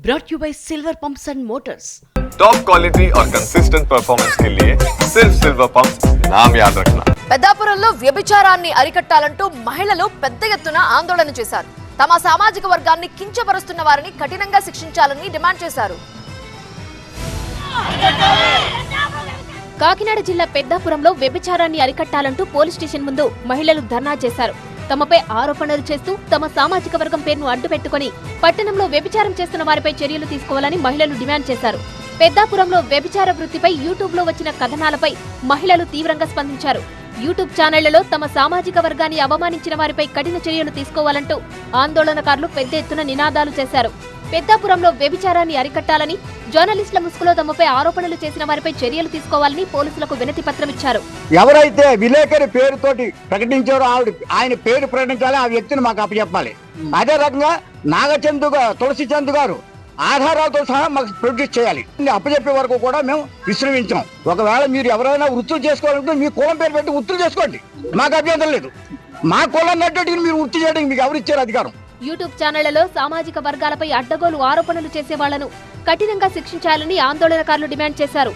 brought you by Silver Pumps and Motors. Top quality और consistent performance के लिए सिर्फ सिल्वर पंप्स नाम याद रखना। పెద్దాపురంలో వ్యభిచారాన్ని అరికట్టాలంటూ మహిళలు పెద్ద ఎత్తున ఆందోళన చేశారు. తమ సామాజిక వర్గాన్ని కించపరుస్తున్న వారిని కఠినంగా శిక్షించాలని డిమాండ్ చేశారు. కాకినాడ జిల్లా పెద్దాపురంలో వ్యభిచారాన్ని అరికట్టాలంటూ పోలీస్ స్టేషన్ ముందు మహిళలు ధర్నా చేశారు. తమపై ఆరోపణలు చేస్తూ తమ సామాజిక వర్గం పేరును అడ్డుపెట్టుకుని పట్టణంలో వ్యభిచారం చేస్తున్న వారిపై చర్యలు తీసుకోవాలని మహిళలు డిమాండ్ చేశారు. పెద్దాపురంలో వ్యభిచార వృత్తిపై యూట్యూబ్ లో వచ్చిన కథనాలపై మహిళలు తీవ్రంగా స్పందించారు. యూట్యూబ్ ఛానళ్లలో తమ సామాజిక వర్గాన్ని అవమానించిన వారిపై కఠిన చర్యలు తీసుకోవాలంటూ ఆందోళనకారులు పెద్ద ఎత్తున నినాదాలు చేశారు. పెద్దాపురంలో వ్యభిచారాన్ని అరికట్టాలని, జర్నలిస్టుల ముసుగులో తమపై ఆరోపణలు చేసిన వారిపై చర్యలు తీసుకోవాలని పోలీసులకు వినతి పత్రం ఇచ్చారు. ఎవరైతే విలేకరి పేరుతోటి ప్రకటించారో ఆయన పేరు ప్రకటించాలి, ఆ వ్యక్తిని మాకు అప్పచెప్పాలి. అదే రకంగా నాగచందు తులసి చంద్ గారు ఆధారాలతో సహా మాకు ప్రొడ్యూస్ చేయాలి. అప్పచెప్పే వరకు కూడా మేము విశ్రమించాం. ఒకవేళ మీరు ఎవరైనా వృత్తులు చేసుకోవాలంటే మీ కులం పేరు పెట్టి వృత్తులు చేసుకోండి, మాకు అభ్యంతరం లేదు. మా కులం నడ్డటి మీరు వృత్తి చేయడానికి మీకు ఎవరిచ్చారు అధికారం? యూట్యూబ్ ఛానళ్లలో సామాజిక వర్గాలపై అడ్డగోలు ఆరోపణలు చేసే వాళ్లను కఠినంగా శిక్షించాలని ఆందోళనకారులు డిమాండ్ చేశారు.